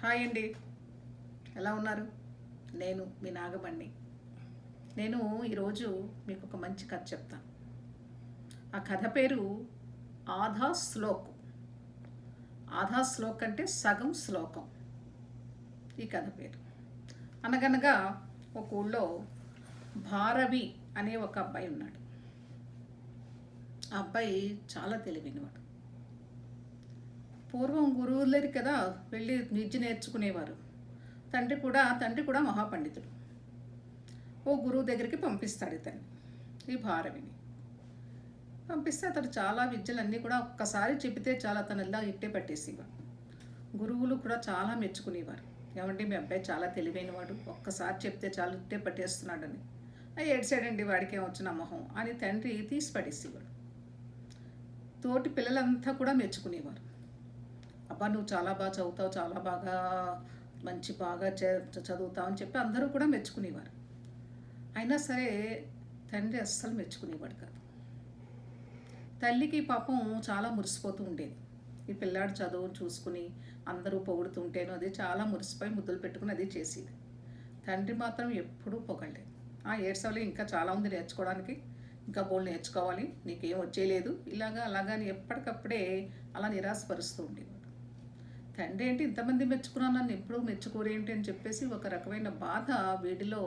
Hi అండి, ఎలా ఉన్నారు? నేను మీ నాగమణి. నేను ఈరోజు మీకు ఒక మంచి కథ చెప్తాను. ఆ కథ పేరు ఆధా శ్లోక్. ఆధా శ్లోక్ అంటే సగం శ్లోకం. ఈ కథ పేరు. అనగనగా ఒక ఊళ్ళో భారవి అనే ఒక అబ్బాయి ఉన్నాడు. ఆ అబ్బాయి చాలా తెలివైనవాడు. పూర్వం గురువులకి కదా వెళ్ళి విద్య నేర్చుకునేవారు. తండ్రి కూడా మహాపండితుడు. ఓ గురువు దగ్గరికి పంపిస్తాడు ఇతన్ని, ఈ భారవిని పంపిస్తే అతడు చాలా విద్యలన్నీ కూడా ఒక్కసారి చెబితే చాలా అతను ఇట్టే పట్టేసేవాడు. గురువులు కూడా చాలా మెచ్చుకునేవారు. ఏమంటే మీ అబ్బాయి చాలా తెలివైనవాడు, ఒక్కసారి చెప్తే చాలా ఇట్టే పట్టేస్తున్నాడని. ఏడ్చాడండి, వాడికి ఏమొచ్చిన మొహం అని తండ్రి తీసి పడేసేవాడు. తోటి పిల్లలంతా కూడా మెచ్చుకునేవారు. అబ్బా నువ్వు చాలా బాగా చదువుతావు, చాలా బాగా బాగా చదువుతావు అని చెప్పి అందరూ కూడా మెచ్చుకునేవారు. అయినా సరే తండ్రి అస్సలు మెచ్చుకునేవాడు కాదు. తల్లికి పాపం చాలా మురిసిపోతూ ఉండేది. ఈ పిల్లాడు చదువు చూసుకుని అందరూ పొగుడుతుంటేనో అది చాలా మురిసిపోయి ముద్దులు పెట్టుకుని అది చేసేది. తండ్రి మాత్రం ఎప్పుడూ పొగడలేదు. ఏడ్సవలే ఇంకా చాలా ఉంది నేర్చుకోవడానికి, ఇంకా బోళ్ళు నేర్చుకోవాలి, నీకేం వచ్చేయలేదు, అలాగా అని ఎప్పటికప్పుడే అలా నిరాశపరుస్తూ ఉండేవాడు. తండ్రి ఏంటి ఇంతమంది మెచ్చుకున్నాను, నన్ను ఎప్పుడూ మెచ్చుకోరేంటి అని చెప్పేసి ఒక రకమైన బాధ వీడిలో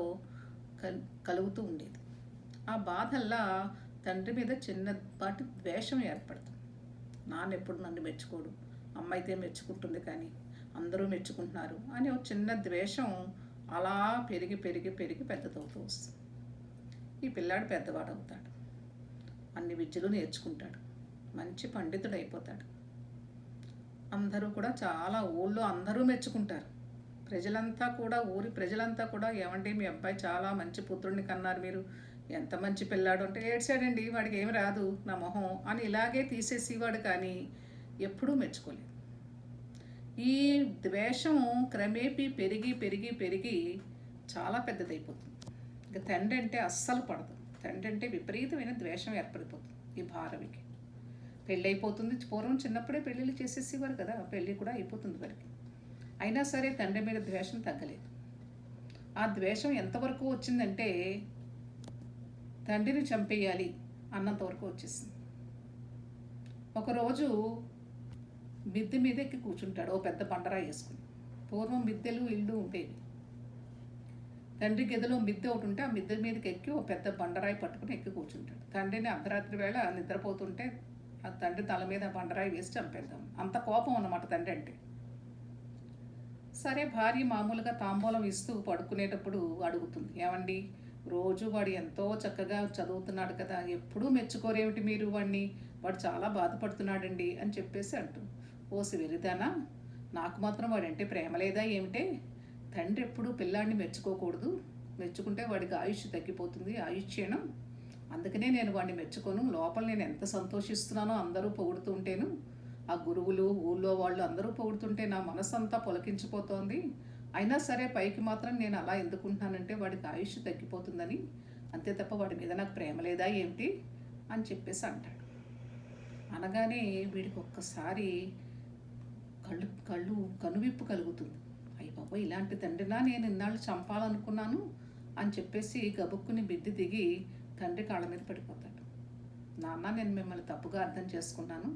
కలుగుతూ ఉండేది. ఆ బాధల్లా తండ్రి మీద చిన్నపాటి ద్వేషం ఏర్పడుతుంది. నాన్న ఎప్పుడు నన్ను మెచ్చుకోడు, అమ్మ అయితే మెచ్చుకుంటుంది కానీ అందరూ మెచ్చుకుంటున్నారు అని ఒక చిన్న ద్వేషం అలా పెరిగి పెరిగి పెరిగి పెద్దదవుతూ వస్తుంది. ఈ పిల్లాడు పెద్దవాడు అవుతాడు, అన్ని విద్యలు నేర్చుకుంటాడు, మంచి పండితుడు అయిపోతాడు. అందరూ కూడా చాలా ఊళ్ళో అందరూ మెచ్చుకుంటారు. ఊరి ప్రజలంతా కూడా ఏమంటే మీ అబ్బాయి చాలా మంచి పుత్రుడిని కన్నారు, మీరు ఎంత మంచి పిల్లాడు అంటే ఏడ్చాడండి, వాడికి ఏమి రాదు నా మొహం అని ఇలాగే తీసేసేవాడు కానీ ఎప్పుడూ మెచ్చుకోలేదు. ఈ ద్వేషం క్రమేపీ పెరిగి పెరిగి పెరిగి చాలా పెద్దదైపోతుంది. ఇక తండ్రి అంటే అస్సలు పడదు. తండ్రి అంటే విపరీతమైన ద్వేషం ఏర్పడిపోతుంది ఈ భారవికి. పెళ్ళి అయిపోతుంది. పూర్వం చిన్నప్పుడే పెళ్ళిళ్ళు చేసేసేవారు కదా, పెళ్ళి కూడా అయిపోతుంది వారికి. అయినా సరే తండ్రి మీద ద్వేషం తగ్గలేదు. ఆ ద్వేషం ఎంతవరకు వచ్చిందంటే తండ్రిని చంపేయాలి అన్నంతవరకు వచ్చేసింది. ఒకరోజు మిద్దె మీద ఎక్కి కూర్చుంటాడు, ఓ పెద్ద బండరాయి వేసుకుని. పూర్వం మిద్దెలు ఇళ్ళు ఉండేవి. తండ్రి గదిలో మిద్దె ఒకటి ఉంటే ఆ మిద్దె మీదకి ఎక్కి ఓ పెద్ద బండరాయి పట్టుకుని ఎక్కి కూర్చుంటాడు. తండ్రిని అర్ధరాత్రి వేళ నిద్రపోతుంటే ఆ తండ్రి తల మీద బండరాయి వేసి చంపేద్దాం, అంత కోపం అన్నమాట తండ్రి అంటే. సరే భార్య మామూలుగా తాంబూలం ఇస్తూ పడుకునేటప్పుడు అడుగుతుంది, ఏమండి రోజు వాడు ఎంతో చక్కగా చదువుతున్నాడు కదా, ఎప్పుడూ మెచ్చుకోరేమిటి మీరు వాడిని, వాడు చాలా బాధపడుతున్నాడండి అని చెప్పేసి అంటుంది. ఓసి వెరిదానా, నాకు మాత్రం వాడంటే ప్రేమ లేదా ఏమిటే, తండ్రి ఎప్పుడూ పిల్లాడిని మెచ్చుకోకూడదు, మెచ్చుకుంటే వాడికి ఆయుష్ తగ్గిపోతుంది, ఆయుష్యేనం, అందుకనే నేను వాడిని మెచ్చుకోను. లోపల నేను ఎంత సంతోషిస్తున్నానో అందరూ పొగుడుతుంటేను, ఆ గురువులు ఊళ్ళో వాళ్ళు అందరూ పొగుడుతుంటే నా మనసంతా పొలకించిపోతోంది. అయినా సరే పైకి మాత్రం నేను అలా ఎందుకుంటున్నానంటే వాడికి ఆయుష్ తగ్గిపోతుందని, అంతే తప్ప వాడి మీద నాకు ప్రేమ లేదా ఏమిటి అని చెప్పేసి అంటాడు. అనగానే వీడికి ఒక్కసారి కనువిప్పు కలుగుతుంది. అయ్య బాబా, ఇలాంటి తండ్రినా నేను ఇన్నాళ్ళు చంపాలనుకున్నాను అని చెప్పేసి గబుక్కుని బిద్ది దిగి తండ్రి కాళ్ళ మీద పడిపోతాడు. నాన్న, నేను మిమ్మల్ని తప్పుగా అర్థం చేసుకున్నాను,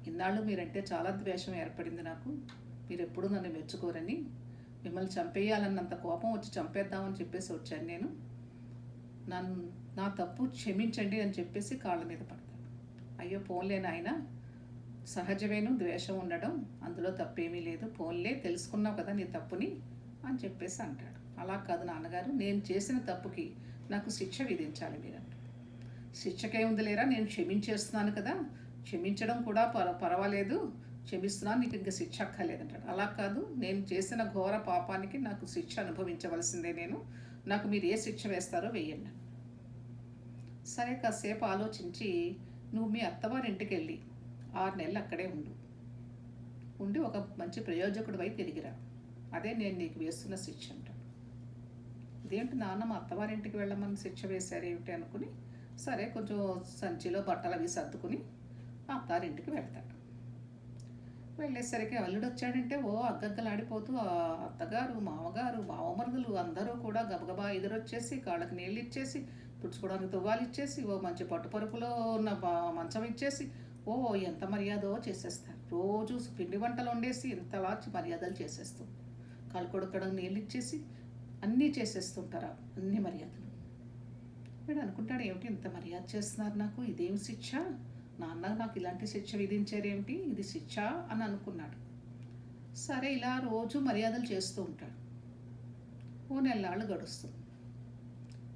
ఇన్నాళ్ళు మీరంటే చాలా ద్వేషం ఏర్పడింది నాకు, మీరు ఎప్పుడూ నన్ను మెచ్చుకోరని, మిమ్మల్ని చంపేయాలన్నంత కోపం వచ్చి చంపేద్దామని చెప్పేసి వచ్చాను నేను, నా తప్పు క్షమించండి అని చెప్పేసి కాళ్ళ మీద పడతాడు. అయ్యో పోన్లే నాయన, సహజమేను ద్వేషం ఉండడం, అందులో తప్పేమీ లేదు, పోన్లే తెలుసుకున్నావు కదా నీ తప్పుని అని చెప్పేసి అంటాడు. అలా కాదు నాన్నగారు, నేను చేసిన తప్పుకి నాకు శిక్ష విధించాలి మీరంట. శిక్షకేముంది లేరా, నేను క్షమించేస్తున్నాను కదా, క్షమించడం కూడా పర్వాలేదు, క్షమిస్తున్నాను, నీకు ఇంకా శిక్ష అక్కర్లేదంటాడు. అలా కాదు, నేను చేసిన ఘోర పాపానికి నాకు శిక్ష అనుభవించవలసిందే, నాకు మీరు ఏ శిక్ష వేస్తారో వేయండి. సరే కాసేపు ఆలోచించి, నువ్వు మీ అత్తవారింటికి వెళ్ళి 6 నెలలు అక్కడే ఉండి ఒక మంచి ప్రయోజకుడు వై తిరిగిరా, అదే నేను నీకు వేస్తున్న శిక్ష అంటాడు. ఇదేంటి నాన్న, మా అత్తవారింటికి వెళ్ళమని శిక్ష వేశారు ఏమిటి అనుకుని, సరే కొంచెం సంచిలో బట్టలు అవి సర్దుకుని అత్తారింటికి వెళ్తాడు. వెళ్ళేసరికి అల్లుడు వచ్చాడంటే ఓ అగ్గగ్గలాడిపోతూ ఆ అత్తగారు, మామగారు, బావమరుదులు అందరూ కూడా గబగబా ఎదురొచ్చేసి కాళ్ళకి నీళ్ళు ఇచ్చేసి, తుడుచుకోవడానికి తువ్వాలు ఇచ్చేసి, ఓ మంచి పట్టు పరుపులో ఉన్న మంచం ఇచ్చేసి, ఓ ఎంత మర్యాదో చేసేస్తారు. రోజు పిండి వంటలు వండేసి ఇంతలా మర్యాదలు చేసేస్తూ, కాళ్ళు కొడుకడం నీళ్ళు ఇచ్చేసి అన్నీ చేసేస్తుంటారు, అన్ని మర్యాదలు. వీడు అనుకుంటాడు, ఏమిటి ఇంత మర్యాద చేస్తున్నారు నాకు, ఇదేం శిక్ష, నాన్న నాకు ఇలాంటి శిక్ష విధించారేమిటి, ఇది శిక్ష అని అనుకున్నాడు. సరే ఇలా రోజు మర్యాదలు చేస్తూ ఉంటాడు. ఓ నెలలాళ్ళు గడుస్తుంది.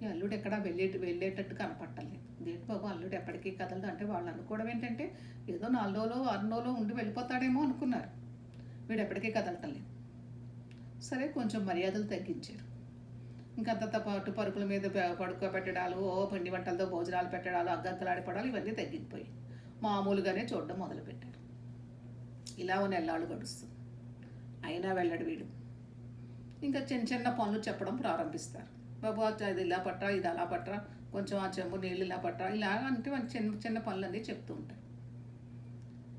ఈ అల్లుడు ఎక్కడా వెళ్ళేటట్టు కనపట్టలేదు. దేటి బాబు అల్లుడు ఎప్పటికీ కదలదు అంటే వాళ్ళు అనుకోవడం ఏంటంటే ఏదో 4 రోజులు 6 రోజులు ఉండి వెళ్ళిపోతాడేమో అనుకున్నారు. వీడు ఎప్పటికీ కదలటం లేదు. సరే కొంచెం మర్యాదలు తగ్గించారు. ఇంకంత పాటు పరుపుల మీద పడుకోబెట్టడాలు, ఓ పిండి వంటలతో భోజనాలు పెట్టడాలు, అగ్గంతలాడిపడాలు ఇవన్నీ తగ్గిపోయి మామూలుగానే చూడడం మొదలుపెట్టారు. ఇలా ఓ నెల్లాళ్ళు గడుస్తుంది. అయినా వెళ్ళడు వీడు. ఇంకా చిన్న చిన్న పనులు చెప్పడం ప్రారంభిస్తారు. బాబు అది ఇలా పట్టరా, ఇది అలా పట్టరా, కొంచెం ఆ చెంబు నీళ్ళు ఇలా పట్టరా, ఇలా అంటే చిన్న చిన్న పనులన్నీ చెప్తూ ఉంటారు.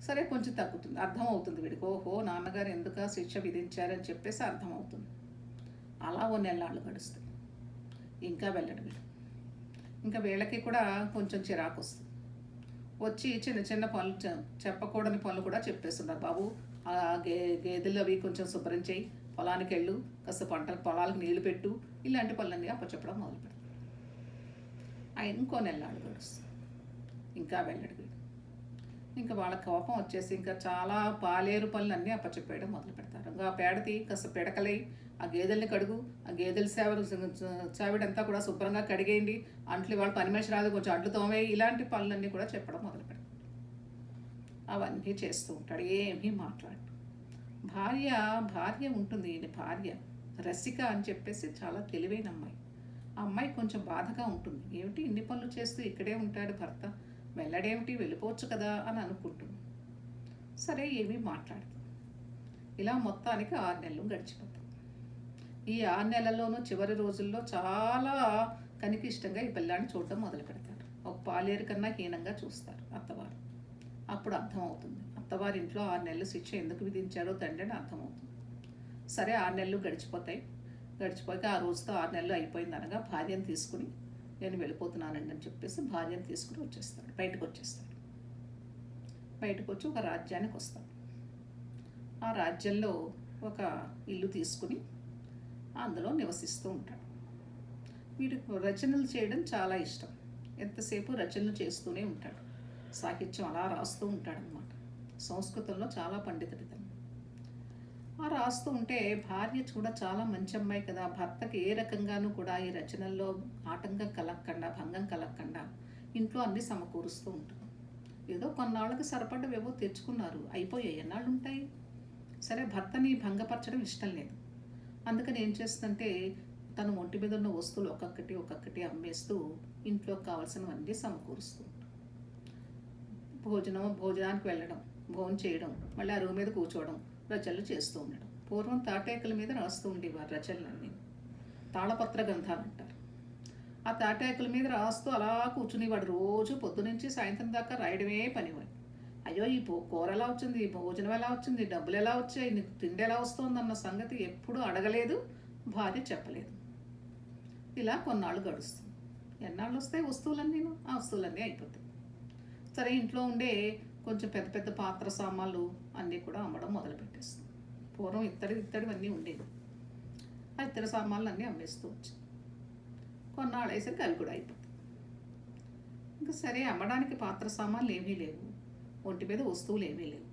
సరే కొంచెం తగ్గుతుంది, అర్థమవుతుంది వీడికి, ఓహో నాన్నగారు ఎందుకు శిక్ష విధించారని చెప్పేసి అర్థమవుతుంది. అలా ఓ నెల్లాళ్ళు గడుస్తాయి. ఇంకా వెళ్ళడు వీడు. ఇంకా వీళ్ళకి కూడా కొంచెం చిరాకు వస్తుంది. వచ్చి చిన్న చిన్న పనులు చెప్పకూడని పనులు కూడా చెప్పేస్తున్నారు. బాబు ఆ గేదెలు అవి కొంచెం శుభ్రం చేయి, పొలానికి వెళ్ళు, కాస్త పొలాలకు నీళ్లు పెట్టు, ఇలాంటి పనులన్నీ అప్పచెప్పడం మొదలు పెడతారు. ఆయన ఇంకో నెల్లాళ్ళు గడుస్తుంది. ఇంకా వెళ్ళడు వీడు. ఇంకా వాళ్ళ కోపం వచ్చేసి ఇంకా చాలా పాలేరు పనులన్నీ అప్పచెప్పేయడం మొదలు పెడతారు. ఇంకా పేడతి కాస్త పిడకలై ఆ గేదెల్ని కడుగు, ఆ గేదెల చావిడంతా కూడా శుభ్రంగా కడిగేయండి, అంట్లు వాళ్ళ పని మనిషి రాదు కొంచెం అంట్లు తోమేయి, ఇలాంటి పనులన్నీ కూడా చెప్పడం మొదలు పెడతాడు. అవన్నీ చేస్తూ ఉంటాడు, ఏమీ మాట్లాడు. భార్య ఉంటుంది, ఈయన భార్య రసిక అని చెప్పేసి చాలా తెలివైన అమ్మాయి. ఆ అమ్మాయి కొంచెం బాధగా ఉంటుంది. ఏమిటి ఇన్ని పనులు చేస్తూ ఇక్కడే ఉంటాడు భర్త, వెళ్ళడేమిటి, వెళ్ళిపోవచ్చు కదా అని అనుకుంటుంది. సరే ఏమీ మాట్లాడుతుంది. ఇలా మొత్తానికి 6 నెలలు గడిచిపోతాయి. ఈ 6 నెలల్లోనూ చివరి రోజుల్లో చాలా కనికిష్టంగా ఈ పిల్లాన్ని చూడటం మొదలు పెడతారు. ఒక పాలేరు కన్నా హీనంగా చూస్తారు అత్తవారు. అప్పుడు అర్థమవుతుంది అత్తవారి ఇంట్లో 6 నెలలు శిక్ష ఎందుకు విధించారో తండ్రి అని అర్థమవుతుంది. సరే 6 నెలలు గడిచిపోతాయి. గడిచిపోయాక ఆ రోజుతో 6 నెలలు అయిపోయింది అనగా భార్యను తీసుకుని నేను వెళ్ళిపోతున్నానండి అని చెప్పేసి భార్యను తీసుకుని వచ్చేస్తాడు, బయటకు వచ్చేస్తాడు. బయటకు వచ్చి ఒక రాజ్యానికి వస్తాడు. ఆ రాజ్యంలో ఒక ఇల్లు తీసుకుని అందులో నివసిస్తూ ఉంటాడు. వీడికి రచనలు చేయడం చాలా ఇష్టం. ఎంతసేపు రచనలు చేస్తూనే ఉంటాడు. సాహిత్యం అలా రాస్తూ ఉంటాడనమాట. సంస్కృతంలో చాలా పండితుడితను. ఆ రాస్తూ ఉంటే భార్య కూడా చాలా మంచి అమ్మాయి కదా, భర్తకి ఏ రకంగానూ కూడా ఈ రచనల్లో ఆటంకం కలగకుండా, భంగం కలగకుండా ఇంట్లో అన్నీ సమకూరుస్తూ ఉంటుంది. ఏదో కొన్నాళ్ళకి సరిపడ్డవేవో తెచ్చుకున్నారు, అయిపోయాయి, ఎన్నాళ్ళు ఉంటాయి. సరే భర్తని భంగపరచడం ఇష్టం లేదు. అందుకని ఏం చేస్తుందంటే తను ఒంటి మీద ఉన్న వస్తువులు ఒక్కొక్కటి అమ్మేస్తూ ఇంట్లోకి కావాల్సినవన్నీ సమకూరుస్తూ భోజనానికి వెళ్ళడం, భోజనం చేయడం, మళ్ళీ ఆ రూమ్ మీద కూర్చోవడం, రచనలు చేస్తూ ఉండడం. పూర్వం తాటేకల మీద రాస్తూ ఉండేవారు రచనలన్నీ, తాళపత్ర గ్రంథాలు అంటారు. ఆ తాటేకల మీద రాస్తూ అలా కూర్చునేవాడు. రోజు పొద్దునుంచి సాయంత్రం దాకా రాయడమే పనివాడు. అయ్యో ఈ కూర ఎలా వచ్చింది, ఈ భోజనం ఎలా వచ్చింది, డబ్బులు ఎలా వచ్చాయి, నీకు తిండి ఎలా వస్తుందన్న సంగతి ఎప్పుడూ అడగలేదు, భార్య చెప్పలేదు. ఇలా కొన్నాళ్ళు గడుస్తుంది. ఎన్నాళ్ళు వస్తాయి వస్తువులన్నీ, ఆ వస్తువులన్నీ అయిపోతాయి. సరే ఇంట్లో ఉండే కొంచెం పెద్ద పెద్ద పాత్ర సామాన్లు అన్నీ కూడా అమ్మడం మొదలుపెట్టేస్తుంది. పూర్వం ఇత్తడివన్నీ ఉండేవి. ఆ ఇత్తడి సామాన్లు అన్నీ అమ్మేస్తూ వచ్చాయి. కొన్నాళ్ళు వేసరికి అవి కూడా అయిపోతాయి. ఇంకా సరే అమ్మడానికి పాత్ర సామాన్లు ఏమీ లేవు, ఒంటి మీద వస్తువులు ఏమీ లేవు.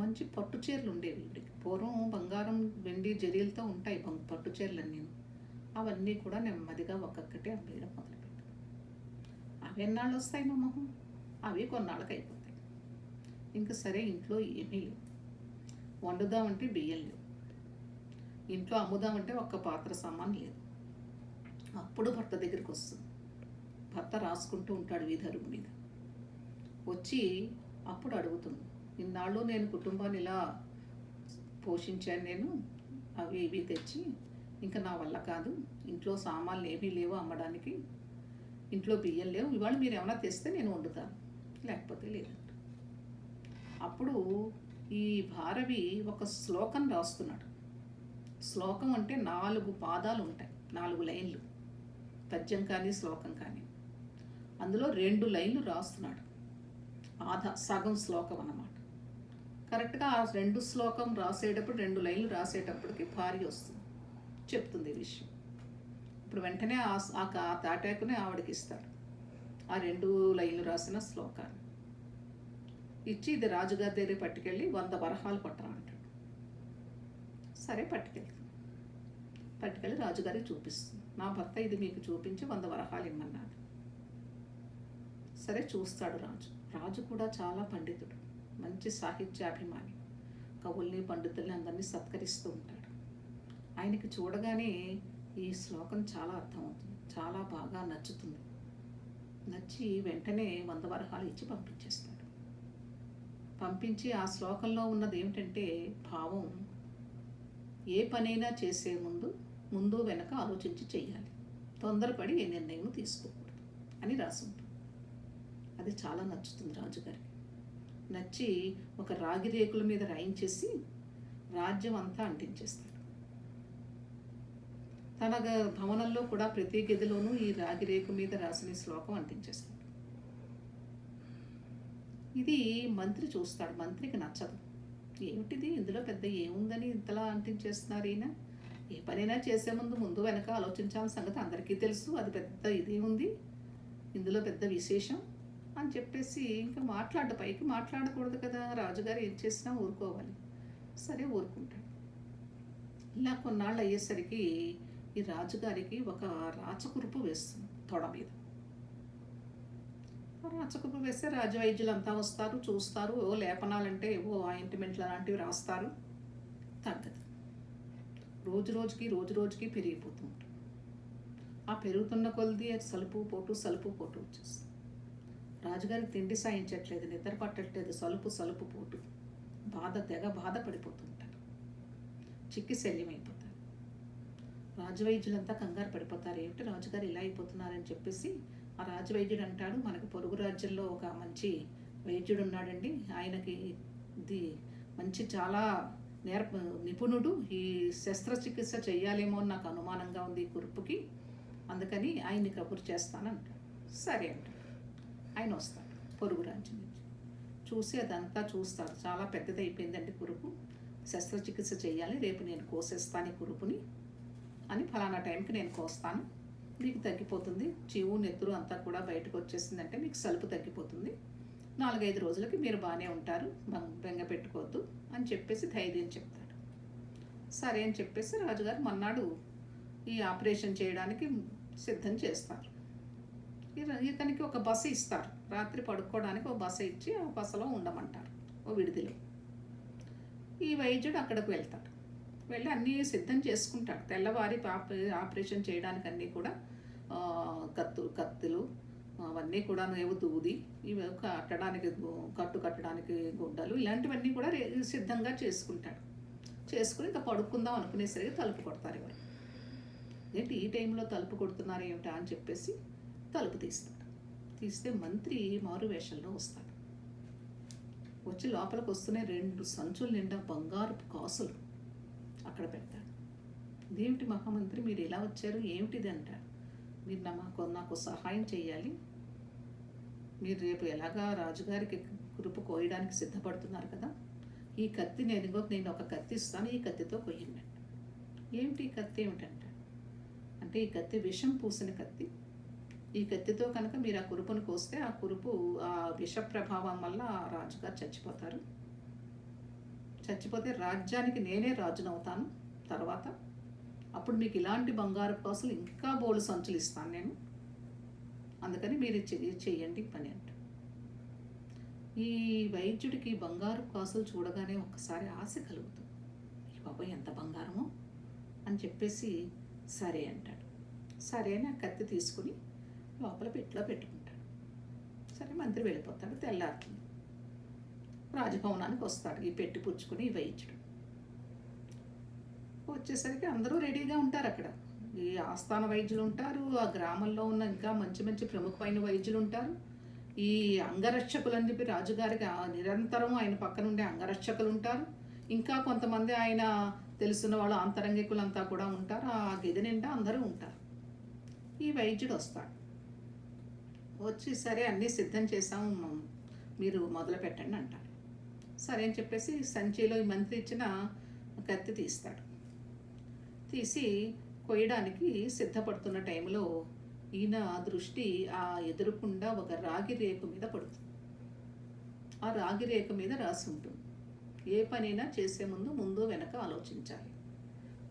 మంచి పట్టు చీరలు ఉండేవి వీడికి. పూర్వం బంగారం వెండి జరీలతో ఉంటాయి పట్టు చీరలన్నీ. అవన్నీ కూడా నెమ్మదిగా ఒక్కొక్కటి అమ్మేయడం మొదలుపెట్టారు. అవి ఎన్నాళ్ళు వస్తాయి మా మొహం, అవి కొన్నాళ్ళకి అయిపోతాయి. ఇంకా సరే ఇంట్లో ఏమీ లేవు. వండుదామంటే బియ్యం లేవు, ఇంట్లో అమ్ముదామంటే ఒక్క పాత్ర సామాన్ లేదు. అప్పుడు భర్త దగ్గరికి వస్తుంది. భర్త రాసుకుంటూ ఉంటాడు వీధరుగు మీద. వచ్చి అప్పుడు అడుగుతుంది, ఇన్నాళ్ళు నేను కుటుంబాన్ని ఇలా పోషించాను, నేను అవి ఇవి తెచ్చి, ఇంకా నా వల్ల కాదు, ఇంట్లో సామాన్లు ఏమీ లేవు అమ్మడానికి, ఇంట్లో బియ్యం లేవు, ఇవాళ మీరు ఏమైనా తెస్తే నేను వండుతాను, లేకపోతే లేదంట. అప్పుడు ఈ భారవి ఒక శ్లోకం రాస్తున్నాడు. శ్లోకం అంటే 4 పాదాలు ఉంటాయి, 4 లైన్లు, పద్యం కానీ శ్లోకం కానీ. అందులో 2 లైన్లు రాస్తున్నాడు, సగం శ్లోకం అన్నమాట. కరెక్ట్గా ఆ 2 శ్లోకం రాసేటప్పుడు 2 లైన్లు రాసేటప్పటికి భార్య వస్తుంది, చెప్తుంది ఈ విషయం. ఇప్పుడు వెంటనే ఆ తాటాకుని ఆవిడకి ఇస్తాడు, ఆ 2 లైన్లు రాసిన శ్లోకాన్ని ఇచ్చి, ఇది రాజుగారి దగ్గర పట్టుకెళ్ళి 100 వరహాలు పట్టరా అంటాడు. సరే పట్టుకెళ్ళి రాజుగారికి చూపిస్తుంది. నా భర్త ఇది మీకు చూపించి 100 వరహాలు ఇమ్మన్నాడు. సరే చూస్తాడు రాజు కూడా చాలా పండితుడు, మంచి సాహిత్యాభిమాని, కవుల్ని పండితుల్ని అందరినీ సత్కరిస్తూ ఉంటాడు. ఆయనకి చూడగానే ఈ శ్లోకం చాలా అర్థమవుతుంది, చాలా బాగా నచ్చుతుంది. నచ్చి వెంటనే 100 వరహాలు ఇచ్చి పంపించేస్తాడు. పంపించి ఆ శ్లోకంలో ఉన్నది ఏమిటంటే భావం, ఏ పనైనా చేసే ముందు వెనక ఆలోచించి చెయ్యాలి, తొందరపడి ఏ నిర్ణయం తీసుకోకూడదు అని రాసుంటుంది. అది చాలా నచ్చుతుంది రాజుగారికి. నచ్చి ఒక రాగి రేకుల మీద రాయించేసి రాజ్యం అంతా అంటించేస్తాడు. తన భవనంలో కూడా ప్రతి గదిలోనూ ఈ రాగి రేకు మీద రాసిన శ్లోకం అంటించేస్తాడు. ఇది మంత్రి చూస్తాడు, మంత్రికి నచ్చదు. ఏమిటిది, ఇందులో పెద్ద ఏముందని ఇంతలా అంటించేస్తున్నారు ఈయన, ఏ పనైనా చేసే ముందు వెనక ఆలోచించాల్సిన సంగతి అందరికీ తెలుసు, అది పెద్ద ఇది ఉంది, ఇందులో పెద్ద విశేషం అని చెప్పేసి ఇంకా పైకి మాట్లాడకూడదు కదా, రాజుగారు ఏం చేసినా ఊరుకోవాలి. సరే ఊరుకుంటాడు. ఇలా కొన్నాళ్ళు అయ్యేసరికి ఈ రాజుగారికి ఒక రాచకురుపు వేస్తుంది తొడ మీద. రాచకురుపు వేస్తే రాజవైద్యులంతా వస్తారు, చూస్తారు, లేపనాలంటే ఆయింట్మెంట్లు అలాంటివి రాస్తారు, తగ్గదు. రోజు రోజుకి పెరిగిపోతూ ఉంటుంది. ఆ పెరుగుతున్న కొలది సలుపు పోటు వచ్చేస్తుంది. రాజుగారికి తిండి సాయించట్లేదు, నిద్ర పట్టట్లేదు, సలుపు పోటు, తెగ బాధపడిపోతూ ఉంటారు, చిక్కి శల్యమైపోతారు. రాజవైద్యులంతా కంగారు పడిపోతారు, ఏమిటి రాజుగారు ఇలా అయిపోతున్నారని చెప్పేసి ఆ రాజవైద్యుడు అంటాడు, మనకి పొరుగు రాజ్యంలో ఒక మంచి వైద్యుడు ఉన్నాడండి, ఆయనకి ఇది మంచి చాలా నిపుణుడు, ఈ శస్త్రచికిత్స చెయ్యాలేమో అని నాకు అనుమానంగా ఉంది ఈ కురుపుకి, అందుకని ఆయన్ని కబురు చేస్తానంటాడు. సరే అంటాడు. ఆయన వస్తాడు పొరుగు రాజ్యం నుంచి, చూసి అదంతా చూస్తాడు. చాలా పెద్దది అయిపోయిందండి కురుపు, శస్త్రచికిత్స చేయాలి, రేపు నేను కోసేస్తాను ఈ కురుపుని అని, ఫలానా టైంకి నేను కోస్తాను, మీకు తగ్గిపోతుంది, చీవు నెత్తురు అంతా కూడా బయటకు వచ్చేసిందంటే మీకు సలుపు తగ్గిపోతుంది, 4-5 రోజులకి మీరు బాగానే ఉంటారు, బెంగ పెట్టుకోవద్దు అని చెప్పేసి ధైర్యం చెప్తాడు. సరే అని చెప్పేసి రాజుగారు మన్నాడు ఈ ఆపరేషన్ చేయడానికి సిద్ధం చేస్తారు. ఇతనికి ఒక బస ఇస్తారు, రాత్రి పడుకోవడానికి ఒక బస ఇచ్చి ఆ బసలో ఉండమంటారు, ఓ విడిదిలో. ఈ వైద్యుడు అక్కడికి వెళ్తాడు, వెళ్ళి అన్నీ సిద్ధం చేసుకుంటాడు. తెల్లవారి ఆపరేషన్ చేయడానికి అన్నీ కూడా కత్తులు అవన్నీ కూడా దూది, ఇవి కట్టడానికి గుడ్డలు, ఇలాంటివన్నీ కూడా సిద్ధంగా చేసుకుంటాడు. చేసుకుని ఇంకా పడుకుందాం అనుకునేసరికి తలుపు కొడతారు. ఎవరు ఏంటి ఈ టైంలో తలుపు కొడుతున్నారు ఏమిటా అని చెప్పేసి తలుపు తీస్తాడు. తీస్తే మంత్రి మారు వేషంలో వస్తాడు. వచ్చి లోపలికి వస్తూనే 2 సంచుల నిండా బంగారపు కాసులు అక్కడ పెడతాడు. ఇదేమిటి మహామంత్రి, మీరు ఇలా వచ్చారు, ఏమిటిది అంటారు. మీరు నాకు సహాయం చేయాలి, మీరు రేపు ఎలాగా రాజుగారికి కురుపు కోయడానికి సిద్ధపడుతున్నారు కదా, ఈ కత్తి నేను ఒక కత్తి ఇస్తాను, ఈ కత్తితో కొయ్యండి. ఏమిటి ఈ కత్తి ఏమిటంటే, అంటే ఈ కత్తి విషం పూసిన కత్తి, ఈ కత్తితో కనుక మీరు ఆ కురుపును కోస్తే ఆ కురుపు ఆ విష ప్రభావం వల్ల రాజుగారు చచ్చిపోతారు, చచ్చిపోతే రాజ్యానికి నేనే రాజునవుతాను తర్వాత, అప్పుడు మీకు ఇలాంటి బంగారు కాసులు ఇంకా బోలు సంచులు ఇస్తాను నేను, అందుకని మీరు చెయ్యండి పని అంట. ఈ వైద్యుడికి బంగారు కాసులు చూడగానే ఒక్కసారి ఆశ కలుగుతుంది, ఈ బాబాయ్ ఎంత బంగారమో అని చెప్పేసి సరే అంటాడు. సరే అని ఆ కత్తి తీసుకుని లోపల పెట్టిలో పెట్టుకుంటాడు. సరే మంత్రి వెళ్ళిపోతాడు. తెల్లారుతుంది, రాజభవనానికి వస్తాడు ఈ పెట్టి పుచ్చుకుని ఈ వైద్యుడు. వచ్చేసరికి అందరూ రెడీగా ఉంటారు అక్కడ. ఈ ఆస్థాన వైద్యులు ఉంటారు, ఆ గ్రామంలో ఉన్న ఇంకా మంచి మంచి ప్రముఖమైన వైద్యులు ఉంటారు, ఈ అంగరక్షకులు అని చెప్పి రాజుగారికి నిరంతరం ఆయన పక్కన ఉండే అంగరక్షకులు ఉంటారు. ఇంకా కొంతమంది ఆయన తెలుసున్న వాళ్ళు అంతరంగికులంతా కూడా ఉంటారు. ఆ గది నిండా అందరూ ఉంటారు. ఈ వైద్యుడు వస్తాడు. వచ్చి సరే అన్నీ సిద్ధం చేసాము, మీరు మొదలు పెట్టండి అంటాడు. సరే అని చెప్పేసి సంచిలో ఈ మంత్రి ఇచ్చిన కత్తి తీస్తాడు. తీసి కొయ్యడానికి సిద్ధపడుతున్న టైంలో ఈయన దృష్టి ఆ ఎదురుకుండా ఒక రాగి రేకు మీద పడుతుంది. ఆ రాగి రేకు మీద రాసి ఉంటుంది, ఏ పనైనా చేసే ముందు వెనక ఆలోచించాలి,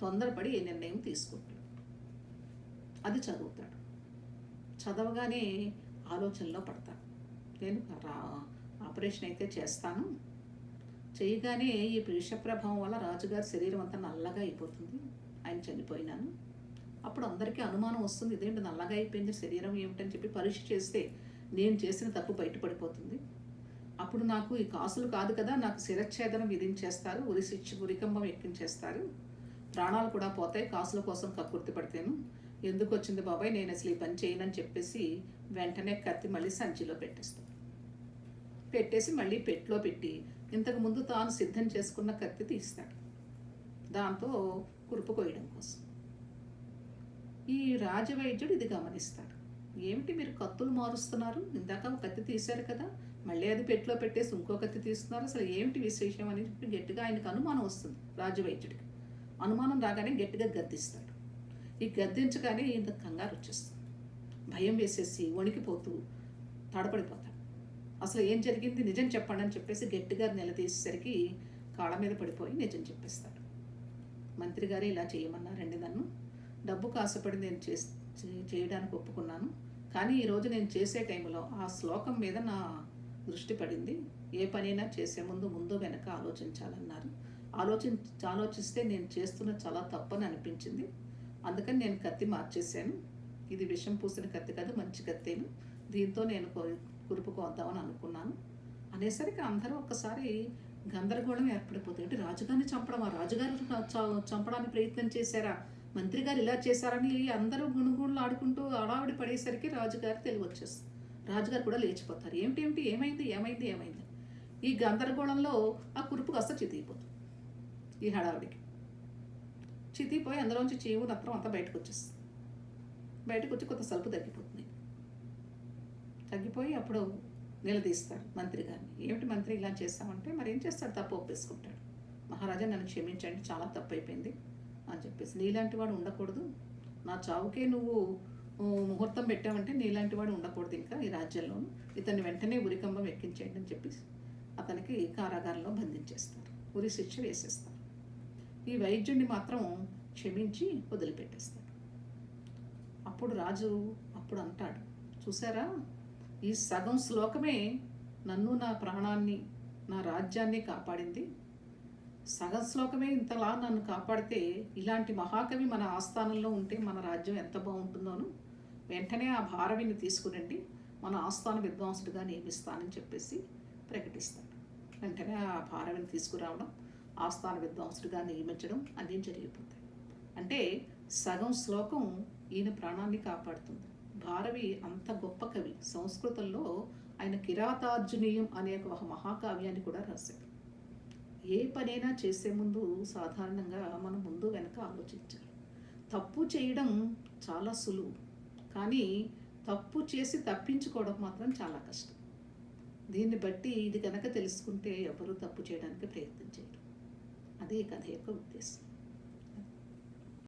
తొందరపడి ఏ నిర్ణయం తీసుకుంటాడు. అది చదువుతాడు. చదవగానే ఆలోచనలో పడతాడు. నేను ఆపరేషన్ అయితే చేస్తాను, చేయగానే ఈ విషప్రభావం వల్ల రాజుగారి శరీరం అంతా నల్లగా అయిపోతుంది, ఆయన చనిపోయినాను. అప్పుడు అందరికీ అనుమానం వస్తుంది, ఇదేంటి నల్లగా అయిపోయింది శరీరం ఏమిటని చెప్పి పరీక్ష చేస్తే నేను చేసిన తప్పు బయటపడిపోతుంది. అప్పుడు నాకు ఈ కాసులు కాదు కదా, నాకు శిరచ్ఛేదనం విధించేస్తారు, ఉరికంబం ఎక్కించేస్తారు, ప్రాణాలు కూడా పోతాయి, కాసుల కోసం కక్కుర్తి పడితేను. ఎందుకు వచ్చింది బాబాయ్, నేను అసలు ఈ పని చేయనని చెప్పేసి వెంటనే కత్తి మళ్ళీ సంచిలో పెట్టేస్తాను. పెట్టేసి మళ్ళీ పెట్లో పెట్టి ఇంతకుముందు తాను సిద్ధం చేసుకున్న కత్తి తీస్తాడు, దాంతో కురుపు కొయ్యడం కోసం. ఈ రాజవైద్యుడు ఇది గమనిస్తాడు. ఏమిటి మీరు కత్తులు మారుస్తున్నారు, ఇందాక ఒక కత్తి తీశారు కదా, మళ్ళీ అది పెట్లో పెట్టేసి ఇంకో కత్తి తీస్తున్నారు, అసలు ఏమిటి విశేషం అని చెప్పి గట్టిగా ఆయనకు అనుమానం వస్తుంది. రాజవైద్యుడికి అనుమానం రాగానే గట్టిగా గద్దిస్తాడు. ఈ గద్దించగానే ఇంత కంగారు వచ్చేస్తుంది, భయం వేసేసి వణికిపోతూ తడపడిపోతాడు. అసలు ఏం జరిగింది, నిజం చెప్పండి అని చెప్పేసి గట్టిగా నిలదీసేసరికి కాళ్ళ మీద పడిపోయి నిజం చెప్పేస్తాడు. మంత్రి గారు ఇలా చేయమన్నారండి, నన్ను డబ్బుకు ఆశపడి నేను చేయడానికి ఒప్పుకున్నాను, కానీ ఈరోజు నేను చేసే టైంలో ఆ శ్లోకం మీద నా దృష్టి పడింది. ఏ పనైనా చేసే ముందు వెనక ఆలోచించాలన్నారు. ఆలోచిస్తే నేను చేస్తున్న చాలా తప్పని అనిపించింది, అందుకని నేను కత్తి మార్చేశాను. ఇది విషం పూసిన కత్తి కాదు, మంచి కత్తేను, దీంతో నేను కురుపు కోద్దామని అనుకున్నాను అనేసరికి అందరూ ఒక్కసారి గందరగోళం ఏర్పడిపోతుంది. రాజుగారిని చంపడం, ఆ రాజుగారు చంపడానికి ప్రయత్నం చేశారా, మంత్రి గారు ఇలా చేశారని అందరూ గుణగుణలు ఆడుకుంటూ అడావిడి పడేసరికి రాజుగారు తెలివి వచ్చేస్తుంది. రాజుగారు కూడా లేచిపోతారు. ఏమిటి ఏమైంది. ఈ గందరగోళంలో ఆ కురుపు కాస్త చితికిపోతుంది. ఈ హడావిడికి చితికిపోయి అందులోంచి చీవు నత్రం అంతా బయటకు వచ్చేస్తుంది. బయటకు వచ్చి కొంత సలుపు తగ్గిపోయి అప్పుడు నిలదీస్తారు మంత్రి గారిని. ఏమిటి మంత్రి ఇలా చేస్తామంటే, మరి ఏం చేస్తాడు, తప్పు ఒప్పేసుకుంటాడు. మహారాజా నన్ను క్షమించండి, చాలా తప్పు అయిపోయింది అని చెప్పేసి, నీలాంటి వాడు ఉండకూడదు, నా చావుకే నువ్వు ముహూర్తం పెట్టావంటే నీలాంటి వాడు ఉండకూడదు ఇంకా ఈ రాజ్యంలోను, ఇతన్ని వెంటనే ఉరికంబం ఎక్కించేయండి అని చెప్పేసి అతనికి కారాగారంలో బంధించేస్తారు, ఉరి శిక్ష వేసేస్తారు. ఈ వైద్యుడిని మాత్రం క్షమించి వదిలిపెట్టేస్తాడు. అప్పుడు రాజు అంటాడు, చూసారా, ఈ సగం శ్లోకమే నన్ను, నా ప్రాణాన్ని, నా రాజ్యాన్ని కాపాడింది. సగం శ్లోకమే ఇంతలా నన్ను కాపాడితే ఇలాంటి మహాకవి మన ఆస్థానంలో ఉంటే మన రాజ్యం ఎంత బాగుంటుందోను. వెంటనే ఆ భారవిని తీసుకురండి, మన ఆస్థాన విద్వాంసుడిగా నియమిస్తానని చెప్పేసి ప్రకటిస్తాడు. వెంటనే ఆ భారవిని తీసుకురావడం, ఆస్థాన విద్వాంసుడిగా నియమించడం అన్నీ జరిగిపోతాయి. అంటే సగం శ్లోకం ఈయన ప్రాణాన్ని కాపాడుతుంది. భారవి అంత గొప్ప కవి. సంస్కృతంలో ఆయన కిరాతార్జునీయం అనే ఒక మహాకావ్యాన్ని కూడా రాశాడు. ఏ పనైనా చేసే ముందు సాధారణంగా మనం ముందు వెనక ఆలోచించాలి. తప్పు చేయడం చాలా సులువు, కానీ తప్పు చేసి తప్పించుకోవడం మాత్రం చాలా కష్టం. దీన్ని బట్టి ఇది కనుక తెలుసుకుంటే ఎవరు తప్పు చేయడానికి ప్రయత్నం చేయరు. అదే కథ యొక్క ఉద్దేశం.